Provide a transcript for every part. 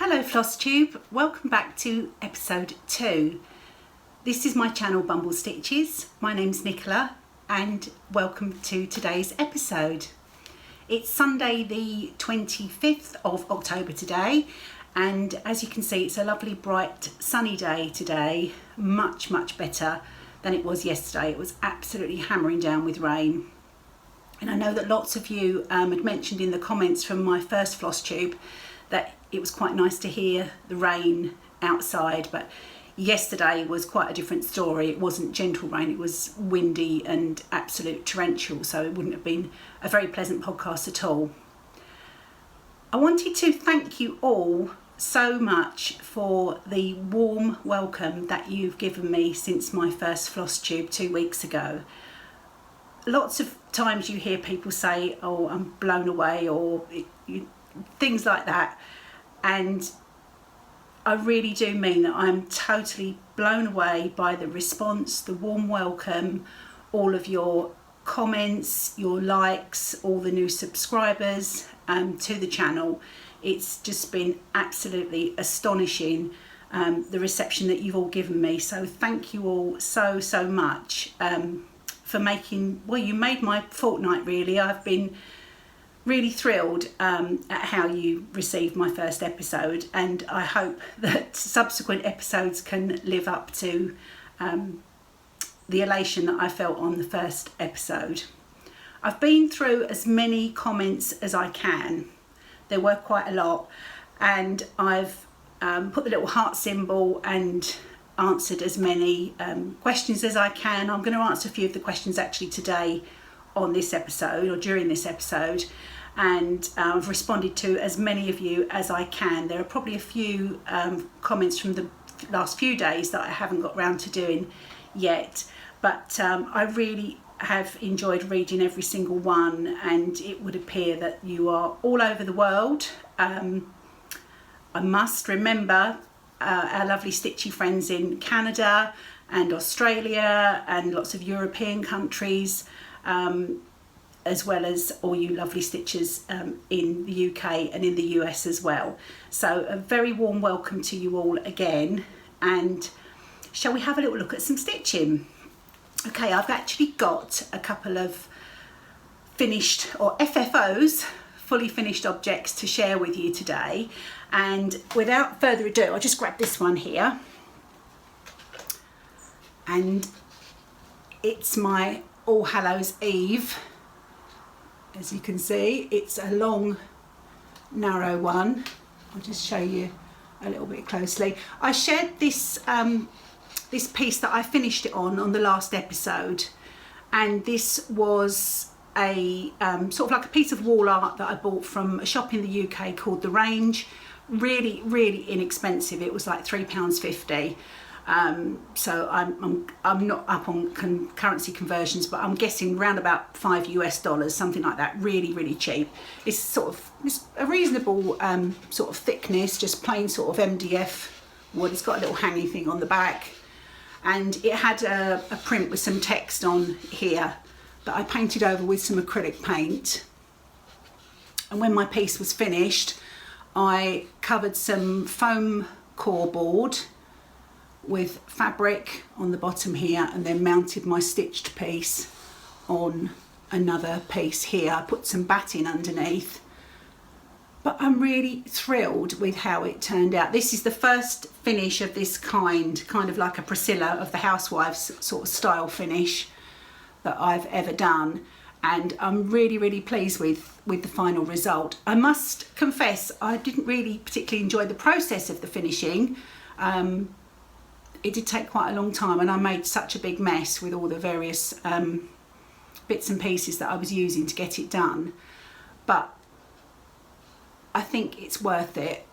Hello Flosstube, welcome back to episode 2. This is my channel Bumble Stitches. My name's Nicola and welcome to today's episode. It's Sunday the 25th of October today, and as you can see it's a lovely bright sunny day today, much better than it was yesterday. It was absolutely hammering down with rain. And I know that lots of you had mentioned in the comments from my first Flosstube that it was quite nice to hear the rain outside, but yesterday was quite a different story. It wasn't gentle rain, it was windy and absolute torrential, so it wouldn't have been a very pleasant podcast at all. I wanted to thank you all so much for the warm welcome that you've given me since my first Flosstube 2 weeks ago. Lots of times you hear people say, oh, I'm blown away, or things like that, and I really do mean that. I'm totally blown away by the response, the warm welcome, all of your comments, your likes, all the new subscribers to the channel. It's just been absolutely astonishing, the reception that you've all given me. So thank you all so much for making, well, you made my fortnight really. I've been really thrilled at how you received my first episode, and I hope that subsequent episodes can live up to the elation that I felt on the first episode. I've been through as many comments as I can. There were quite a lot, and I've put the little heart symbol and answered as many questions as I can. I'm going to answer a few of the questions actually today on this episode, or during this episode, and I've responded to as many of you as I can. There are probably a few comments from the last few days that I haven't got round to doing yet, but I really have enjoyed reading every single one, and it would appear that you are all over the world. I must remember our lovely stitchy friends in Canada and Australia and lots of European countries, as well as all you lovely stitchers in the UK and in the US as well. So a very warm welcome to you all again, and shall we have a little look at some stitching? Okay, I've actually got a couple of finished, or FFOs, fully finished objects to share with you today, and without further ado I'll just grab this one here, and it's my All Hallows Eve. As you can see, it's a long narrow one. I'll just show you a little bit closely. I shared this this piece that I finished it on the last episode, and this was a sort of like a piece of wall art that I bought from a shop in the UK called The Range. Really inexpensive. It was like £3.50. So I'm not up on currency conversions, but I'm guessing around about $5 US, something like that. Really cheap. It's a reasonable sort of thickness, just plain sort of MDF wood. It's got a little hanging thing on the back, and it had a print with some text on here that I painted over with some acrylic paint. And when my piece was finished, I covered some foam core board with fabric on the bottom here, and then mounted my stitched piece on another piece here. I put some batting underneath, but I'm really thrilled with how it turned out. This is the first finish of this kind of like a Priscilla of the Housewives sort of style finish that I've ever done, and I'm really pleased with the final result. I must confess I didn't really particularly enjoy the process of the finishing. It did take quite a long time, and I made such a big mess with all the various bits and pieces that I was using to get it done, but I think it's worth it.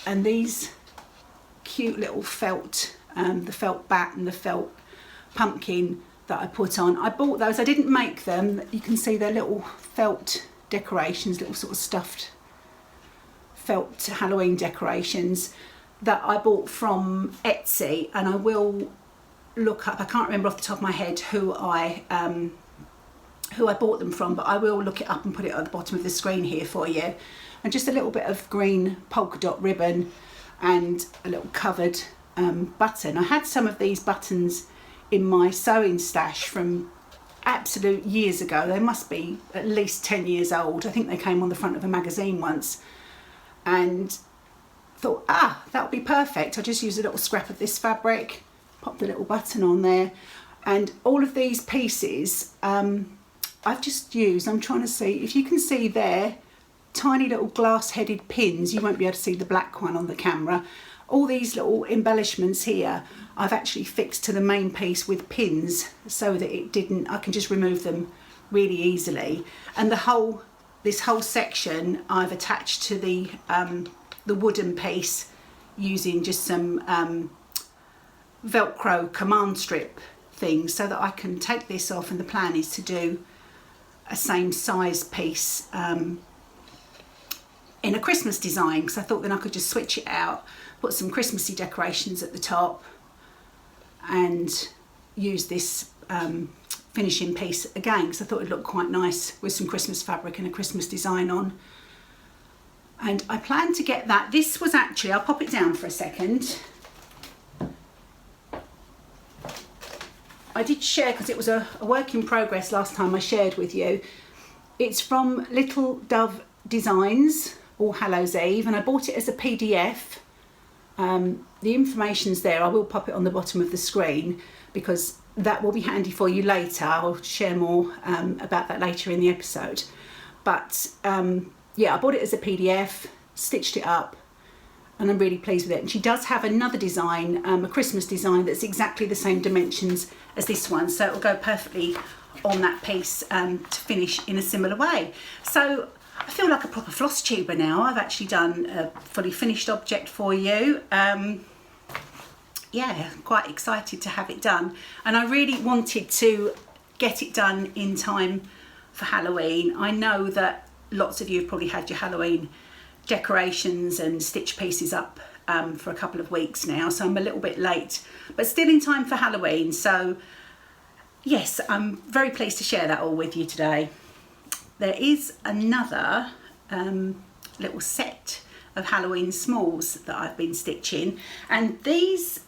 And these cute little felt, the felt bat and the felt pumpkin that I put on, I bought those. I didn't make them. You can see they're little felt decorations, little sort of stuffed felt Halloween decorations that I bought from Etsy, and I will look up, I can't remember off the top of my head who who I bought them from, but I will look it up and put it at the bottom of the screen here for you. And just a little bit of green polka dot ribbon and a little covered button. I had some of these buttons in my sewing stash from absolute years ago. They must be at least 10 years old. I think they came on the front of a magazine once, and thought, that would be perfect. I'll just use a little scrap of this fabric, pop the little button on there. And all of these pieces I've just used, I'm trying to see if you can see there, tiny little glass headed pins. You won't be able to see the black one on the camera. All these little embellishments here I've actually fixed to the main piece with pins so that I can just remove them really easily. And this whole section I've attached to the wooden piece using just some Velcro command strip things, so that I can take this off, and the plan is to do a same size piece in a Christmas design, because I thought then I could just switch it out, put some Christmassy decorations at the top, and use this finishing piece again, because I thought it'd look quite nice with some Christmas fabric and a Christmas design on. And I plan to get that. This was actually, I'll pop it down for a second. I did share, because it was a work in progress last time I shared with you. It's from Little Dove Designs, All Hallows Eve, and I bought it as a PDF. The information's there. I will pop it on the bottom of the screen, because that will be handy for you later. I'll share more about that later in the episode. But yeah, I bought it as a PDF, stitched it up, and I'm really pleased with it. And she does have another design, a Christmas design, that's exactly the same dimensions as this one, so it will go perfectly on that piece to finish in a similar way. So I feel like a proper floss tuber now. I've actually done a fully finished object for you. Yeah, quite excited to have it done, and I really wanted to get it done in time for Halloween. I know that lots of you have probably had your Halloween decorations and stitch pieces up for a couple of weeks now, so I'm a little bit late, but still in time for Halloween. So yes, I'm very pleased to share that all with you today. There is another little set of Halloween smalls that I've been stitching, and these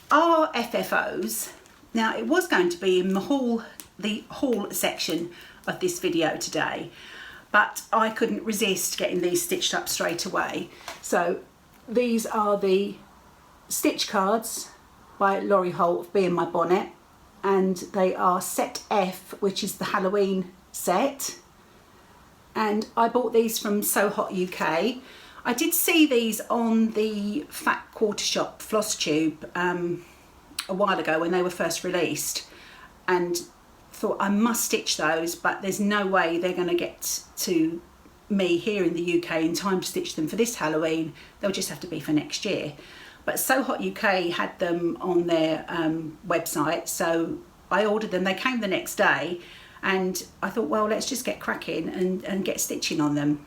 are FFOs. Now, it was going to be in the haul section of this video today, but I couldn't resist getting these stitched up straight away. So these are the stitch cards by Laurie Holt of Bee in My Bonnet, and they are set F, which is the Halloween set. And I bought these from So Hot UK. I did see these on the Fat Quarter Shop Flosstube a while ago when they were first released, and thought I must stitch those, but there's no way they're going to get to me here in the UK in time to stitch them for this Halloween. They'll just have to be for next year. But So Hot UK had them on their website, so I ordered them. They came the next day, and I thought, well, let's just get cracking and get stitching on them.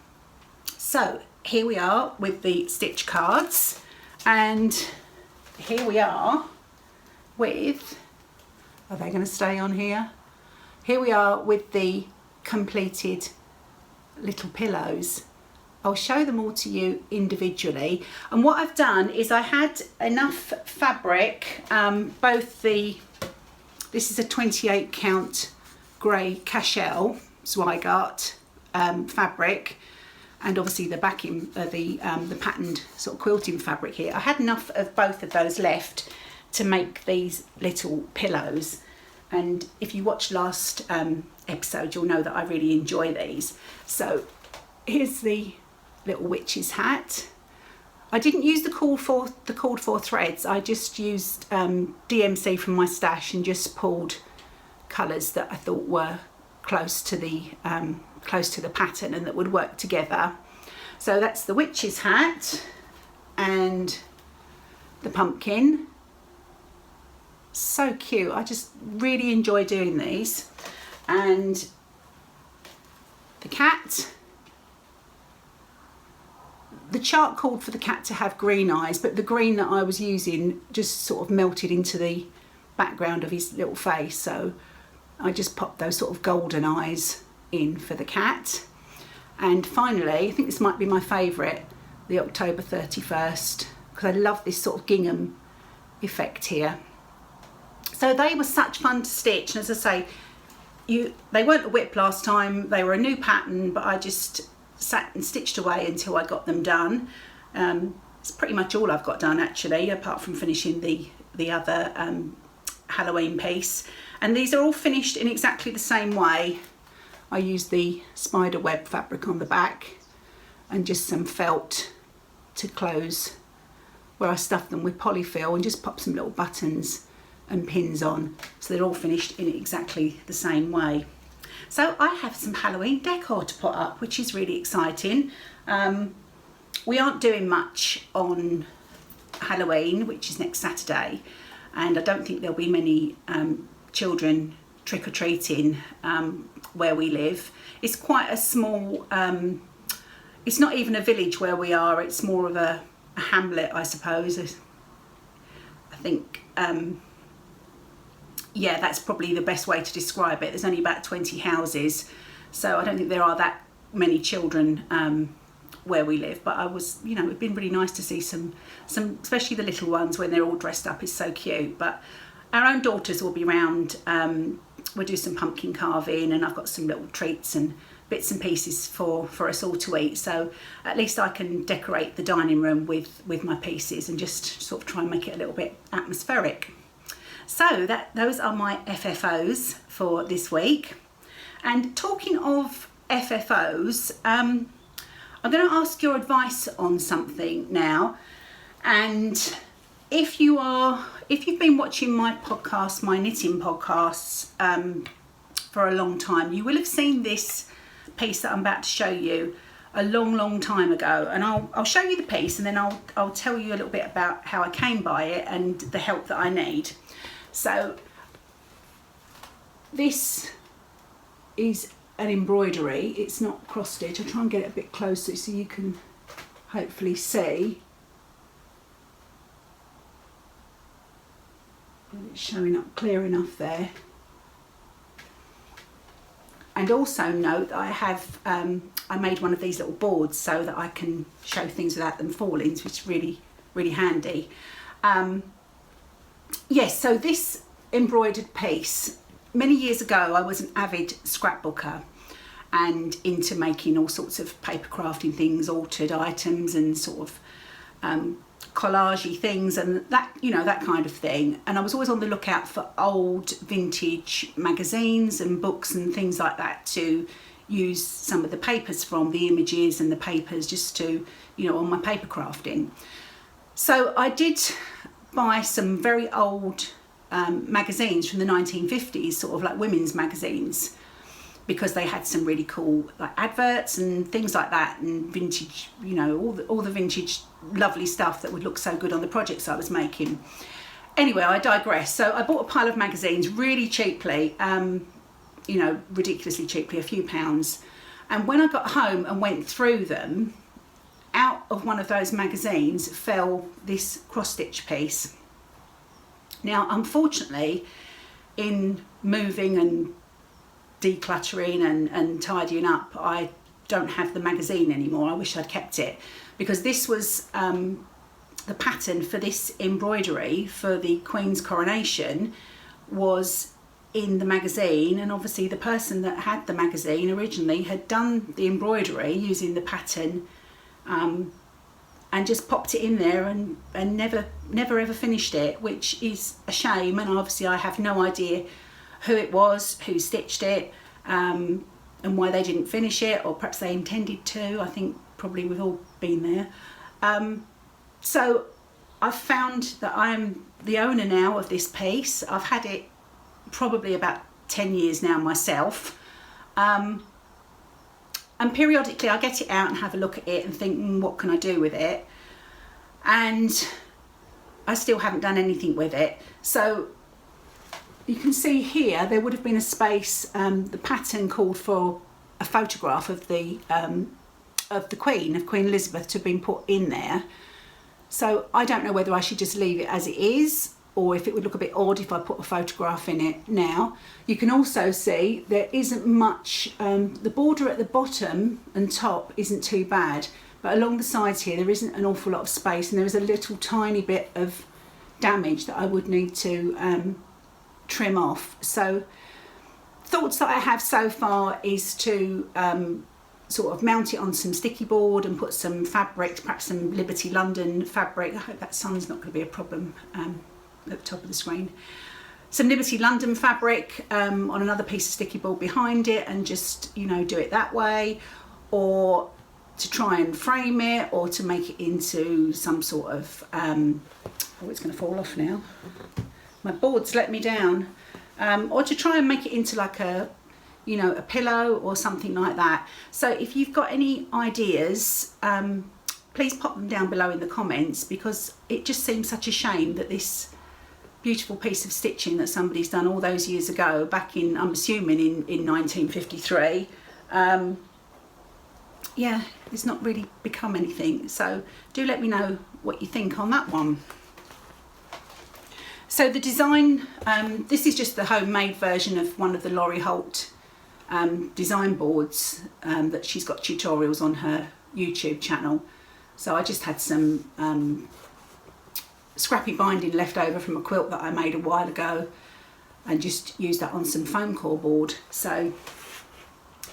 So here we are with the stitch cards, and here we are with, are they going to stay on here? Here we are with the completed little pillows. I'll show them all to you individually. And what I've done is I had enough fabric, this is a 28 count grey cashel Zweigart fabric, and obviously the backing, the patterned sort of quilting fabric here. I had enough of both of those left to make these little pillows. And if you watched last episode, you'll know that I really enjoy these. So here's the little witch's hat. I didn't use the called for threads. I just used DMC from my stash and just pulled colours that I thought were close to the pattern and that would work together. So that's the witch's hat and the pumpkin. So cute. I just really enjoy doing these. And the cat. The chart called for the cat to have green eyes, but the green that I was using just sort of melted into the background of his little face, so I just popped those sort of golden eyes in for the cat. And finally, I think this might be my favourite, the October 31st, because I love this sort of gingham effect here. So they were such fun to stitch, and as I say, they weren't a whip last time, they were a new pattern, but I just sat and stitched away until I got them done. It's pretty much all I've got done actually, apart from finishing the other Halloween piece. And these are all finished in exactly the same way. I used the spider web fabric on the back and just some felt to close where I stuffed them with polyfill, and just pop some little buttons and pins on, so they're all finished in exactly the same way. So I have some Halloween decor to put up, which is really exciting. We aren't doing much on Halloween, which is next Saturday, and I don't think there'll be many children trick-or-treating where we live. It's quite a small, it's not even a village where we are, it's more of a hamlet, I suppose. I think, yeah, that's probably the best way to describe it. There's only about 20 houses, so I don't think there are that many children where we live, but I was, you know, it'd been really nice to see some, especially the little ones when they're all dressed up, is so cute. But our own daughters will be round. We'll do some pumpkin carving, and I've got some little treats and bits and pieces for us all to eat, so at least I can decorate the dining room with my pieces and just sort of try and make it a little bit atmospheric. So those are my FFOs for this week. And talking of FFOs, I'm going to ask your advice on something now. And if you've been watching my podcast, my knitting podcasts, for a long time, you will have seen this piece that I'm about to show you a long time ago, and I'll show you the piece, and then I'll tell you a little bit about how I came by it and the help that I need. So this is an embroidery, it's not cross stitch. I'll try and get it a bit closer so you can hopefully see. It's showing up clear enough there. And also note that I have, I made one of these little boards so that I can show things without them falling, which is really handy. Yes, so this embroidered piece, many years ago I was an avid scrapbooker and into making all sorts of paper crafting things, altered items and sort of collagey things and that, you know, that kind of thing. And I was always on the lookout for old vintage magazines and books and things like that to use some of the papers from, the images and the papers, just to, you know, on my paper crafting. So I did buy some very old magazines from the 1950s, sort of like women's magazines, because they had some really cool like adverts and things like that, and vintage, you know, all the vintage lovely stuff that would look so good on the projects I was making. Anyway, I digress. So I bought a pile of magazines really cheaply, you know, ridiculously cheaply, a few pounds. And when I got home and went through them, out of one of those magazines fell this cross-stitch piece. Now, unfortunately, in moving and decluttering and tidying up, I don't have the magazine anymore. I wish I'd kept it, because this was the pattern for this embroidery for the Queen's coronation was in the magazine, and obviously the person that had the magazine originally had done the embroidery using the pattern and just popped it in there and never ever finished it, which is a shame. And obviously I have no idea who it was, who stitched it, and why they didn't finish it, or perhaps they intended to. I think probably we've all been there. So I've found that I'm the owner now of this piece. I've had it probably about 10 years now myself. And periodically I get it out and have a look at it and think, what can I do with it? And I still haven't done anything with it. So you can see here, there would have been a space, the pattern called for a photograph of the Queen, of Queen Elizabeth, to have been put in there. So I don't know whether I should just leave it as it is, or if it would look a bit odd if I put a photograph in it now. You can also see there isn't much, the border at the bottom and top isn't too bad, but along the sides here there isn't an awful lot of space, and there is a little tiny bit of damage that I would need to trim off. So thoughts that I have so far is to sort of mount it on some sticky board and put some fabric, perhaps some Liberty London fabric. I hope that sun's not going to be a problem at the top of the screen. Some Liberty London fabric on another piece of sticky board behind it, and just, you know, do it that way, or to try and frame it, or to make it into some sort of oh, it's going to fall off now, my board's let me down, or to try and make it into like a, you know, a pillow or something like that. So if you've got any ideas, please pop them down below in the comments, because it just seems such a shame that this beautiful piece of stitching that somebody's done all those years ago, back in, I'm assuming in 1953, yeah, it's not really become anything. So do let me know what you think on that one. So the design, this is just the homemade version of one of the Laurie Holt design boards that she's got tutorials on her YouTube channel. So I just had some scrappy binding left over from a quilt that I made a while ago, and just used that on some foam core board. So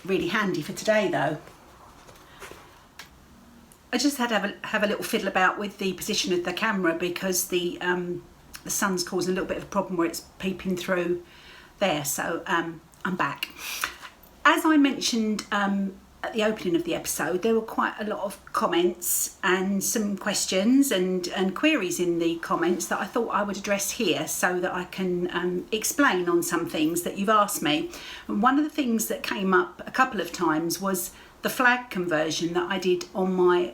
really handy for today though. I just had to have a little fiddle about with the position of the camera, because the sun's causing a little bit of a problem where it's peeping through there. So I'm back. As I mentioned at the opening of the episode, there were quite a lot of comments and some questions and queries in the comments that I thought I would address here, so that I can explain on some things that you've asked me. And one of the things that came up a couple of times was the flag conversion that I did on my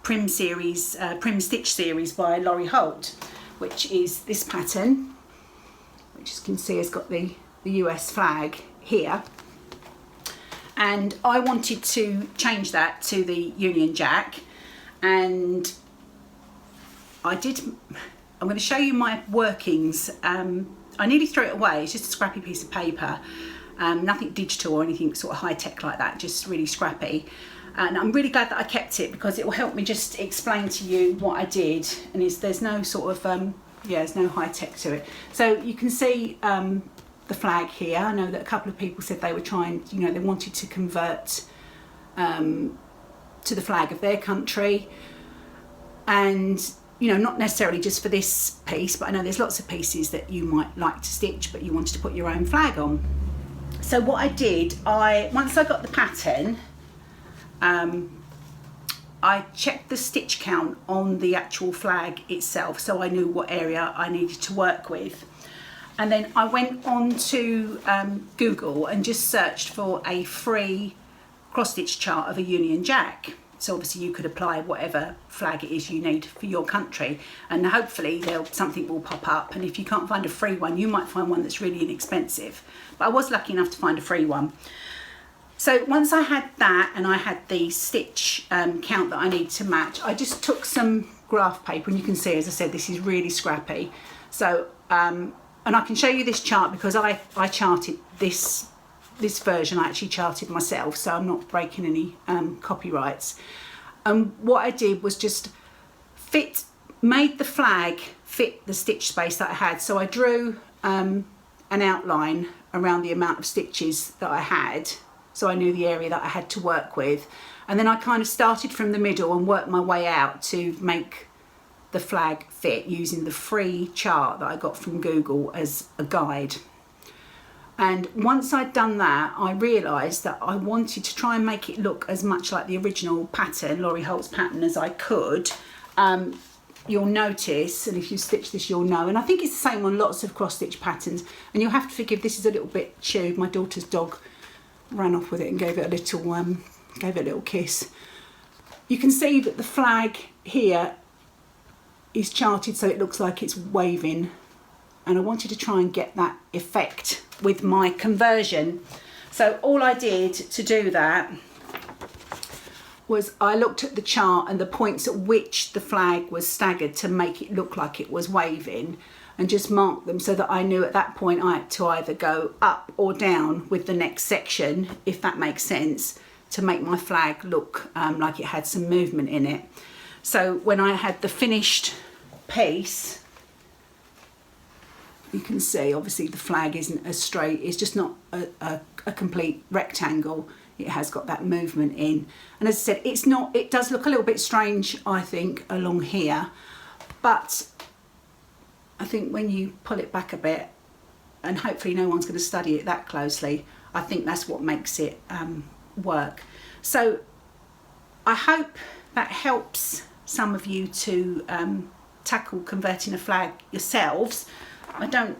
Prim Stitch series by Laurie Holt, which is this pattern, which you can see has got the US flag here. And I wanted to change that to the Union Jack, and I'm going to show you my workings. I nearly threw it away. It's just a scrappy piece of paper, nothing digital or anything sort of high tech like that, just really scrappy. And I'm really glad that I kept it, because it will help me just explain to you what I did. And there's no sort of yeah, there's no high tech to it. So you can see the flag here. I know that a couple of people said they were trying, you know, they wanted to convert to the flag of their country, and, you know, not necessarily just for this piece, but I know there's lots of pieces that you might like to stitch but you wanted to put your own flag on. So what I did, once I got the pattern, I checked the stitch count on the actual flag itself, so I knew what area I needed to work with. And then I went on to Google and just searched for a free cross-stitch chart of a Union Jack. So obviously you could apply whatever flag it is you need for your country, and hopefully something will pop up. And if you can't find a free one, you might find one that's really inexpensive. But I was lucky enough to find a free one. So once I had that, and I had the stitch count that I need to match, I just took some graph paper, and you can see, as I said, this is really scrappy. So and I can show you this chart because I charted this version. I actually charted myself, so I'm not breaking any copyrights. And what I did was just made the flag fit the stitch space that I had. So I drew an outline around the amount of stitches that I had, so I knew the area that I had to work with. And then I kind of started from the middle and worked my way out to make the flag fit, using the free chart that I got from Google as a guide. And once I'd done that, I realised that I wanted to try and make it look as much like the original pattern, Laurie Holt's pattern, as I could. You'll notice, and if you stitch this you'll know, and I think it's the same on lots of cross-stitch patterns, and you'll have to forgive, this is a little bit chewed. My daughter's dog ran off with it and gave it a little kiss. You can see that the flag here is charted so it looks like it's waving, and I wanted to try and get that effect with my conversion. So all I did to do that was I looked at the chart and the points at which the flag was staggered to make it look like it was waving, and just mark them so that I knew at that point I had to either go up or down with the next section, if that makes sense, to make my flag look like it had some movement in it. So when I had the finished piece, you can see obviously the flag isn't as straight, it's just not a complete rectangle. It has got that movement in, and as I said, it does look a little bit strange, I think, along here, but I think when you pull it back a bit, and hopefully no one's going to study it that closely, I think that's what makes it work. So I hope that helps some of you to tackle converting a flag yourselves. I don't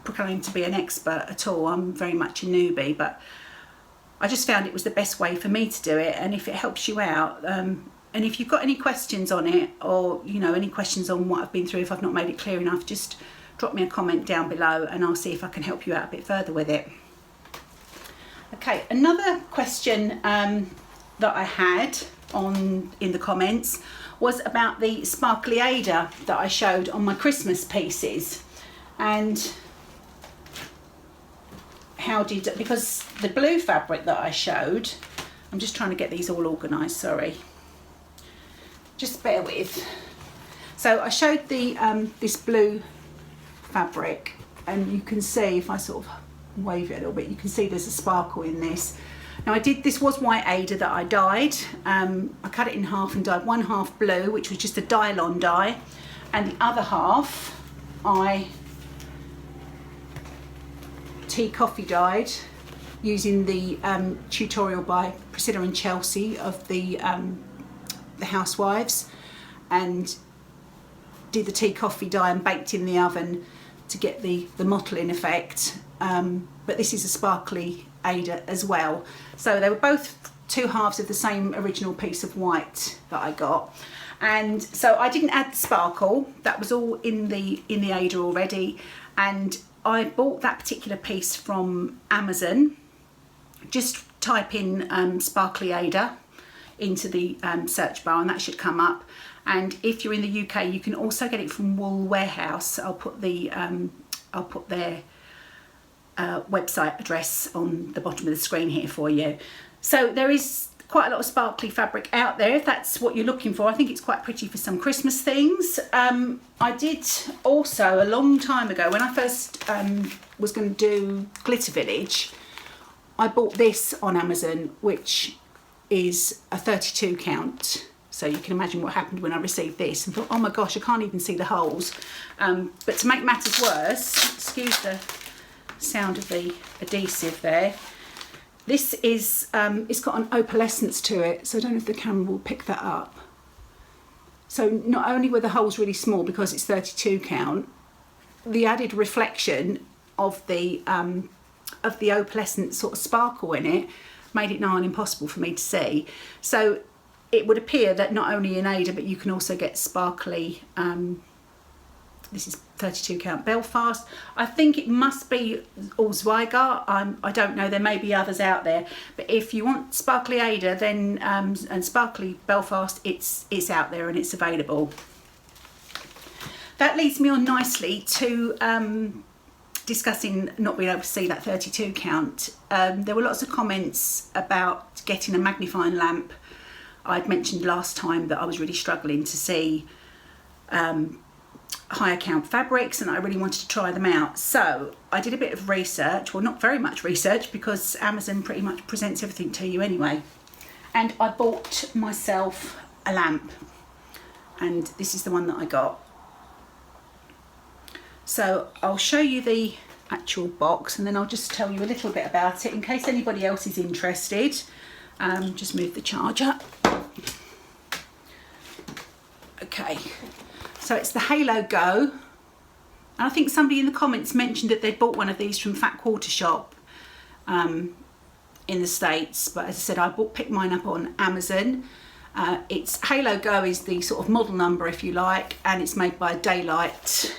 proclaim to be an expert at all. I'm very much a newbie, but I just found it was the best way for me to do it. And if it helps you out, and if you've got any questions on it, or any questions on what I've been through, if I've not made it clear enough, just drop me a comment down below and I'll see if I can help you out a bit further with it. Okay, another question that I had in the comments was about the sparkly Aida that I showed on my Christmas pieces, and because the blue fabric that I showed, I'm just trying to get these all organised, sorry, just bear with. So I showed the this blue fabric, and you can see if I sort of wave it a little bit, you can see there's a sparkle in this. Now this was white Aida that I dyed. I cut it in half and dyed one half blue, which was just a Dylon dye, and the other half I tea coffee dyed using the tutorial by Priscilla and Chelsea of the Housewives, and did the tea coffee dye and baked in the oven to get the mottling effect. But this is a sparkly Aida as well. So they were both two halves of the same original piece of white that I got. And so I didn't add the sparkle, that was all in the Aida already. And I bought that particular piece from Amazon. Just type in sparkly Aida into the search bar and that should come up. And if you're in the UK, you can also get it from Wool Warehouse. I'll put their website address on the bottom of the screen here for you. So there is quite a lot of sparkly fabric out there if that's what you're looking for. I think it's quite pretty for some Christmas things. I did also, a long time ago, when I first was going to do Glitter Village, I bought this on Amazon, which is a 32 count. So you can imagine what happened when I received this and thought, oh my gosh, I can't even see the holes. But to make matters worse, excuse the sound of the adhesive there, this is, it's got an opalescence to it, so I don't know if the camera will pick that up. So not only were the holes really small because it's 32 count, the added reflection of the opalescent sort of sparkle in it made it nigh on impossible for me to see. So it would appear that not only in Aida, but you can also get sparkly, this is 32 count Belfast. I think it must be all Zweigart. I don't know, there may be others out there. But if you want sparkly Aida, then and sparkly Belfast, it's out there and it's available. That leads me on nicely to discussing not being able to see that 32 count. There were lots of comments about getting a magnifying lamp. I'd mentioned last time that I was really struggling to see higher count fabrics and I really wanted to try them out. So I did a bit of research, well not very much research because Amazon pretty much presents everything to you anyway. And I bought myself a lamp, and this is the one that I got. So I'll show you the actual box and then I'll just tell you a little bit about it in case anybody else is interested. Just move the charger. Okay, so it's the Halo Go, and I think somebody in the comments mentioned that they'd bought one of these from Fat Quarter Shop in the States, but as I said, picked mine up on Amazon. It's Halo Go is the sort of model number, if you like, and it's made by Daylight.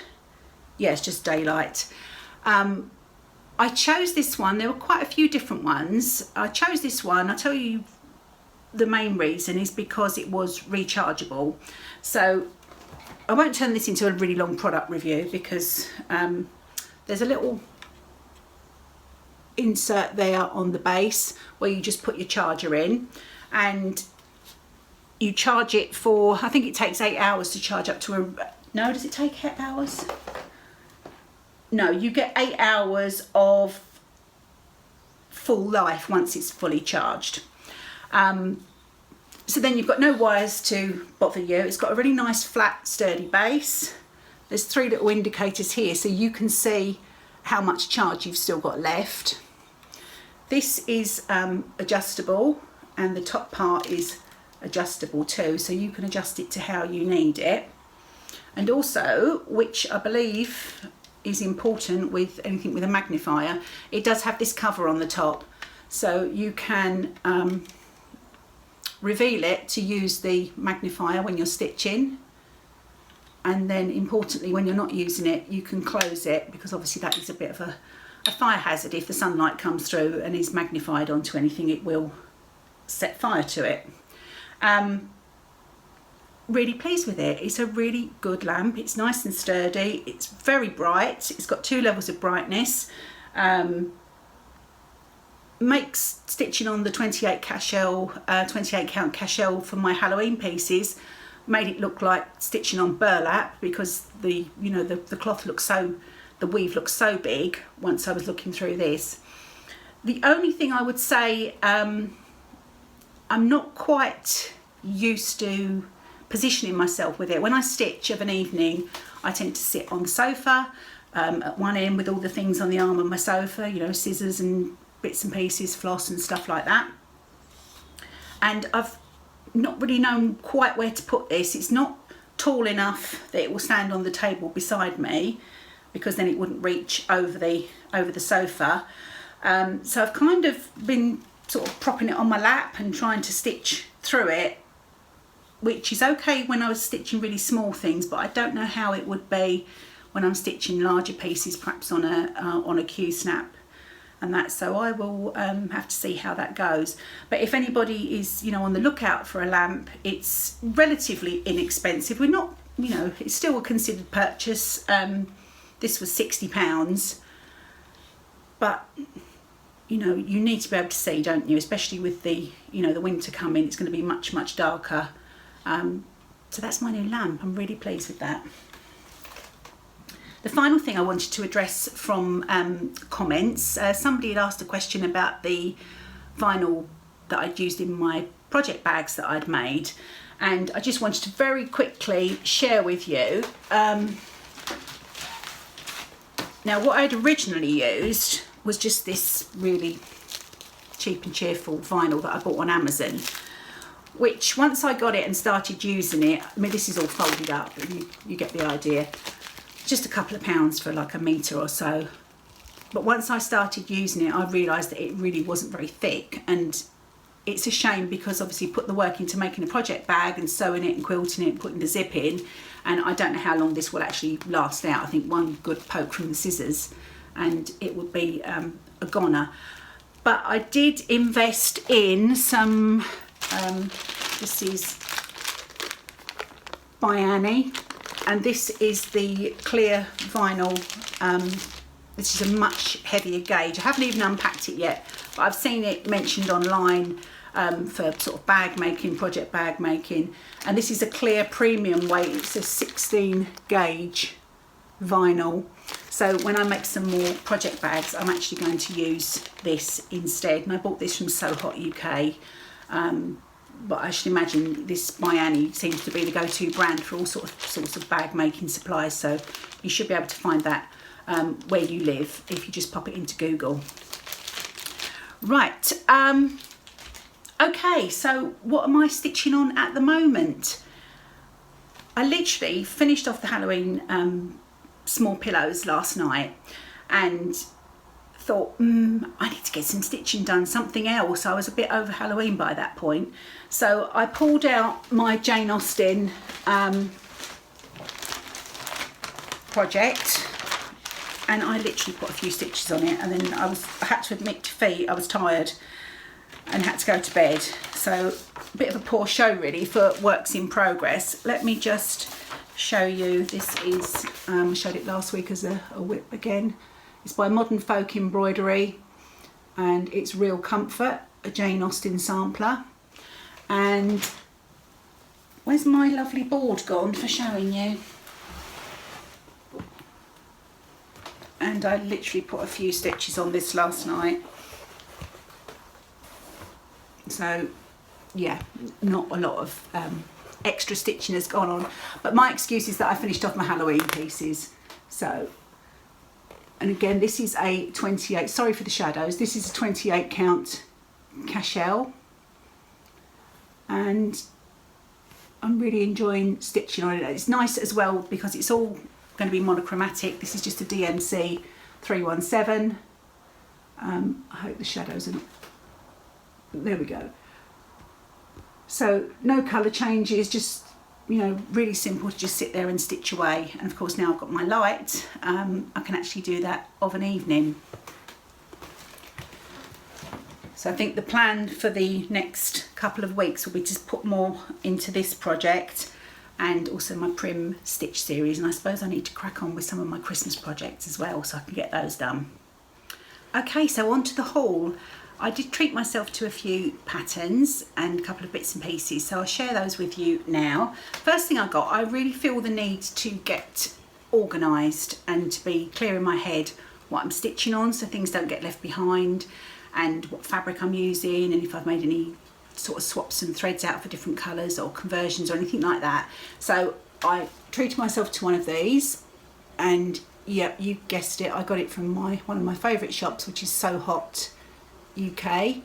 Yeah, it's just Daylight. I chose this one. There were quite a few different ones. I chose this one. I'll tell you the main reason is because it was rechargeable. So I won't turn this into a really long product review because there's a little insert there on the base where you just put your charger in and you charge it for, I think it takes 8 hours to charge up to a, no, does it take 8 hours? No, you get 8 hours of full life once it's fully charged. So then you've got no wires to bother you. It's got a really nice flat sturdy base. There's 3 little indicators here so you can see how much charge you've still got left. This is adjustable and the top part is adjustable too, so you can adjust it to how you need it. And also, which I believe is important with anything with a magnifier, it does have this cover on the top, so you can reveal it to use the magnifier when you're stitching, and then importantly when you're not using it you can close it, because obviously that is a bit of a fire hazard. If the sunlight comes through and is magnified onto anything, it will set fire to it. Really pleased with it. It's a really good lamp. It's nice and sturdy. It's very bright. It's got 2 levels of brightness. Makes stitching on the 28 count cashel for my Halloween pieces, made it look like stitching on burlap because the cloth looks so, the weave looks so big once I was looking through this. The only thing I would say, I'm not quite used to positioning myself with it. When I stitch of an evening, I tend to sit on the sofa at one end with all the things on the arm of my sofa, you know, scissors and bits and pieces, floss and stuff like that. And I've not really known quite where to put this. It's not tall enough that it will stand on the table beside me, because then it wouldn't reach over the sofa. So I've kind of been sort of propping it on my lap and trying to stitch through it, which is okay when I was stitching really small things, but I don't know how it would be when I'm stitching larger pieces, perhaps on a Q-snap and that. So I will have to see how that goes. But if anybody is, you know, on the lookout for a lamp, it's relatively inexpensive. We're not, you know, it's still a considered purchase. This was £60, but you know, you need to be able to see, don't you? Especially with the, you know, the winter coming, it's going to be much, much darker. So that's my new lamp. I'm really pleased with that. The final thing I wanted to address from comments, somebody had asked a question about the vinyl that I'd used in my project bags that I'd made, and I just wanted to very quickly share with you. Now, what I'd originally used was just this really cheap and cheerful vinyl that I bought on Amazon, which once I got it and started using it, I mean, this is all folded up, you get the idea. Just a couple of pounds for like a metre or so. But once I started using it, I realised that it really wasn't very thick, and it's a shame because obviously you put the work into making a project bag and sewing it and quilting it and putting the zip in, and I don't know how long this will actually last out. I think one good poke from the scissors and it would be a goner. But I did invest in some, this is by Annie, and this is the clear vinyl. This is a much heavier gauge. I haven't even unpacked it yet, but I've seen it mentioned online for sort of bag making, project bag making, and this is a clear premium weight. It's a 16 gauge vinyl. So when I make some more project bags, I'm actually going to use this instead. And I bought this from So Hot UK. But I should imagine this by Annie seems to be the go-to brand for all sorts of bag making supplies. So you should be able to find that where you live if you just pop it into Google. Right. Okay, so what am I stitching on at the moment? I literally finished off the Halloween small pillows last night and thought, I need to get some stitching done, something else. I was a bit over Halloween by that point. So I pulled out my Jane Austen project, and I literally put a few stitches on it, and then I had to admit defeat, I was tired and had to go to bed. So a bit of a poor show really for works in progress. Let me just show you, this is, I showed it last week as a whip again. It's by Modern Folk Embroidery and it's Real Comfort, a Jane Austen sampler. And where's my lovely board gone for showing you? And I literally put a few stitches on this last night. So yeah, not a lot of extra stitching has gone on, but my excuse is that I finished off my Halloween pieces. So, and again, this is a 28, sorry for the shadows, this is a 28 count cashel, and I'm really enjoying stitching on it. It's nice as well because it's all going to be monochromatic. This is just a DMC 317. I hope the shadows are not, there we go. So no colour changes, just, you know, really simple to just sit there and stitch away. And of course now I've got my light, I can actually do that of an evening. So I think the plan for the next couple of weeks will be to put more into this project and also my Prim Stitch series. And I suppose I need to crack on with some of my Christmas projects as well so I can get those done. Okay, so on to the haul. I did treat myself to a few patterns and a couple of bits and pieces, so I'll share those with you now. First thing I got, I really feel the need to get organised and to be clear in my head what I'm stitching on so things don't get left behind, and what fabric I'm using, and if I've made any sort of swaps and threads out for different colours or conversions or anything like that. So I treated myself to one of these, and yeah, you guessed it, I got it from one of my favourite shops, which is So Hot UK,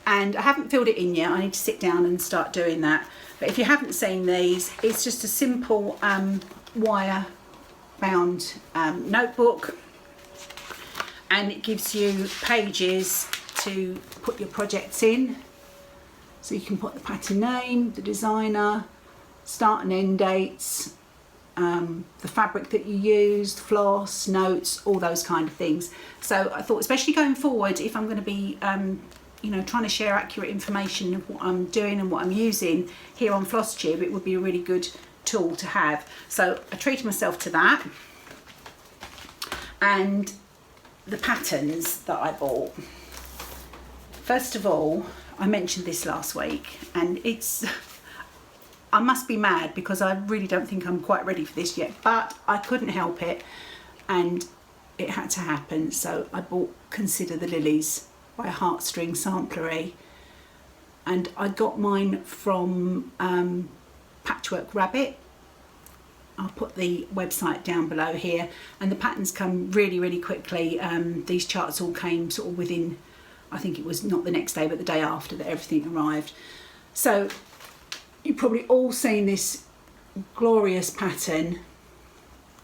and I haven't filled it in yet. I need to sit down and start doing that. But if you haven't seen these, it's just a simple wire bound notebook, and it gives you pages to put your projects in, so you can put the pattern name, the designer, start and end dates, the fabric that you used, floss, notes, all those kind of things. So I thought, especially going forward, if I'm going to be you know, trying to share accurate information of what I'm doing and what I'm using here on Flosstube, it would be a really good tool to have. So I treated myself to that, and the patterns that I bought. First of all, I mentioned this last week, and it's, I must be mad because I really don't think I'm quite ready for this yet, but I couldn't help it and it had to happen. So I bought Consider the Lilies by Heartstring Samplery, and I got mine from Patchwork Rabbit. I'll put the website down below here, and the patterns come really, really quickly. These charts all came sort of within, I think it was not the next day but the day after that everything arrived. So you've probably all seen this glorious pattern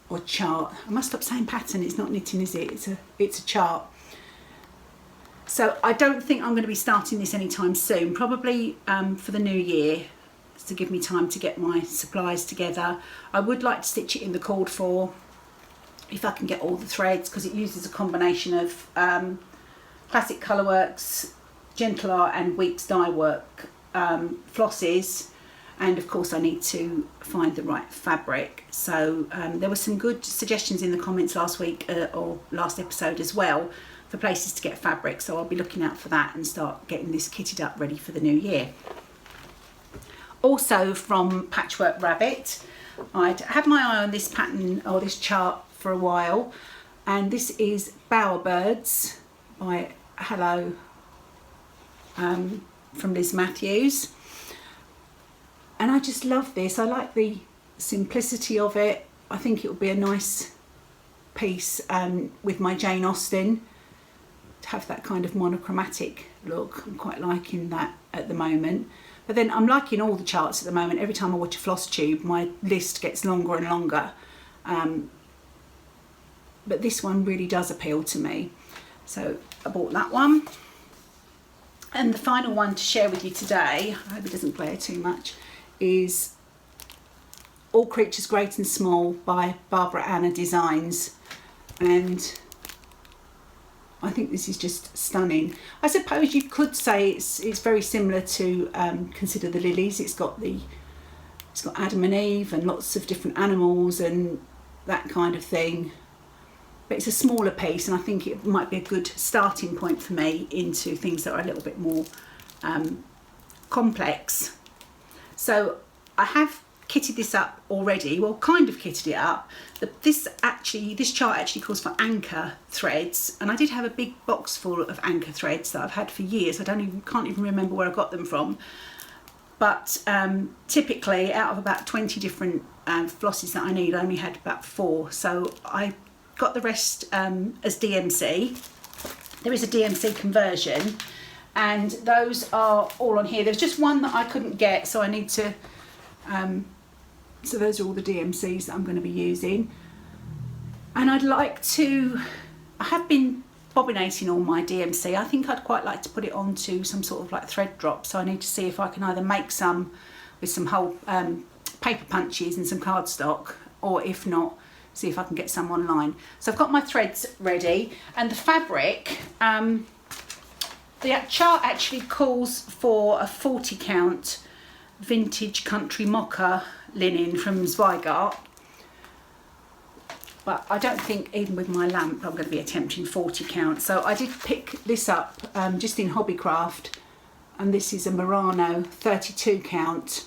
or chart. I must stop saying pattern, it's not knitting, is it? It's a chart. So I don't think I'm going to be starting this anytime soon, probably for the new year, to give me time to get my supplies together. I would like to stitch it in the cord 4 if I can get all the threads, because it uses a combination of Classic Colourworks, Gentle Art and Weeks Dye Work flosses, and of course I need to find the right fabric. So there were some good suggestions in the comments last week or last episode as well for places to get fabric, so I'll be looking out for that and start getting this kitted up ready for the new year. Also from Patchwork Rabbit, I'd had my eye on this pattern or this chart for a while, and this is Bowerbirds by Hello from Liz Matthews, and I just love this. I like the simplicity of it. I think it will be a nice piece with my Jane Austen, to have that kind of monochromatic look. I'm quite liking that at the moment. But then I'm liking all the charts at the moment. Every time I watch a Flosstube, my list gets longer and longer. But this one really does appeal to me. So I bought that one. And the final one to share with you today, I hope it doesn't glare too much, is All Creatures Great and Small by Barbara Anna Designs. And I think this is just stunning. I suppose you could say it's very similar to Consider the Lilies. It's got the It's got Adam and Eve and lots of different animals and that kind of thing. But it's a smaller piece, and I think it might be a good starting point for me into things that are a little bit more complex. So I have kitted this up already, well, kind of kitted it up. This chart actually calls for anchor threads, and I did have a big box full of anchor threads that I've had for years. Can't even remember where I got them from. But typically, out of about 20 different flosses that I need, I only had about 4. So I got the rest as DMC. There is a DMC conversion, and those are all on here. There's just one that I couldn't get, so I need to. So those are all the DMCs that I'm going to be using. And I have been bobbinating on my DMC. I think I'd quite like to put it onto some sort of like thread drop. So I need to see if I can either make some with some whole paper punches and some cardstock, or if not, see if I can get some online. So I've got my threads ready, and the fabric, the chart actually calls for a 40 count vintage country mocha linen from Zweigart, but I don't think even with my lamp I'm going to be attempting 40 count. So I did pick this up just in Hobbycraft, and this is a Murano 32 count.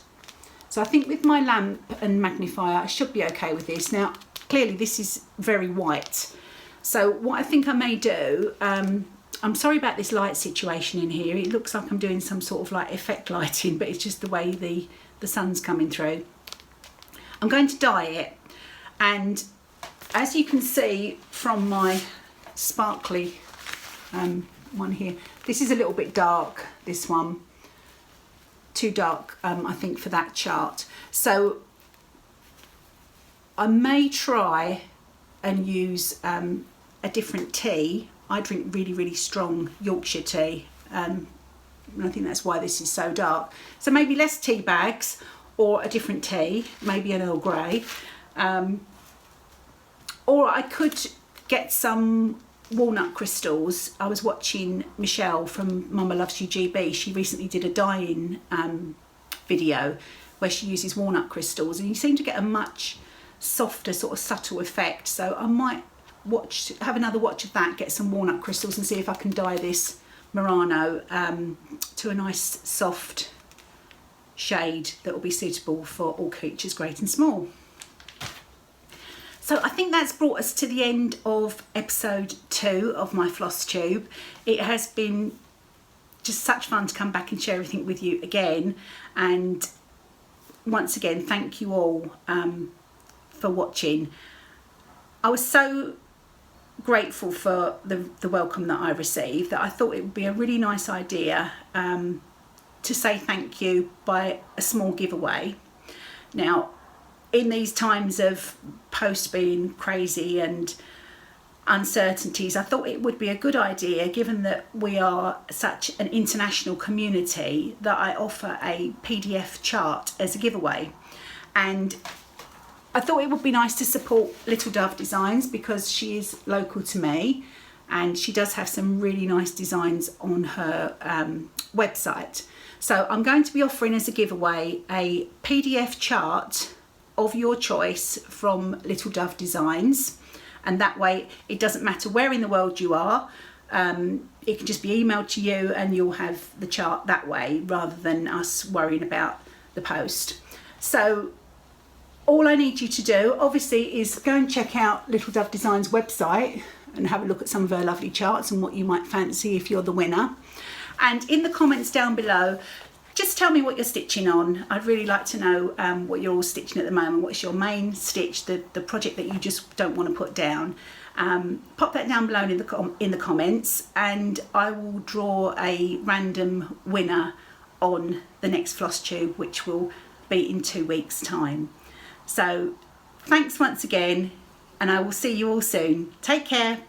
So I think with my lamp and magnifier I should be okay with this. Now clearly this is very white, so what I think I may do, I'm sorry about this light situation in here. It looks like I'm doing some sort of like effect lighting, but it's just the way the sun's coming through. I'm going to dye it, and as you can see from my sparkly one here, this is a little bit dark, this one. Too dark, I think, for that chart. So I may try and use a different tea. I drink really, really strong Yorkshire tea, and I think that's why this is so dark. So maybe less tea bags, or a different tea, maybe an Earl Grey. Or I could get some walnut crystals. I was watching Michelle from Mama Loves You GB. She recently did a dyeing video where she uses walnut crystals, and you seem to get a much softer, sort of subtle effect. So I might have another watch of that, get some walnut crystals, and see if I can dye this Murano to a nice soft shade that will be suitable for all creatures great and small. So I think that's brought us to the end of episode 2 of my Flosstube. It has been just such fun to come back and share everything with you again, and once again thank you all for watching. I was so grateful for the welcome that I received that I thought it would be a really nice idea to say thank you by a small giveaway. Now, in these times of posts being crazy and uncertainties, I thought it would be a good idea, given that we are such an international community, that I offer a PDF chart as a giveaway. And I thought it would be nice to support Little Dove Designs because she is local to me, and she does have some really nice designs on her website. So I'm going to be offering as a giveaway a PDF chart of your choice from Little Dove Designs, and that way it doesn't matter where in the world you are, it can just be emailed to you and you'll have the chart that way rather than us worrying about the post. So all I need you to do obviously is go and check out Little Dove Designs website and have a look at some of her lovely charts and what you might fancy if you're the winner. And in the comments down below, just tell me what you're stitching on. I'd really like to know what you're all stitching at the moment. What's your main stitch, the project that you just don't want to put down. Pop that down below in the comments, and I will draw a random winner on the next Flosstube, which will be in 2 weeks' time. So thanks once again, and I will see you all soon. Take care.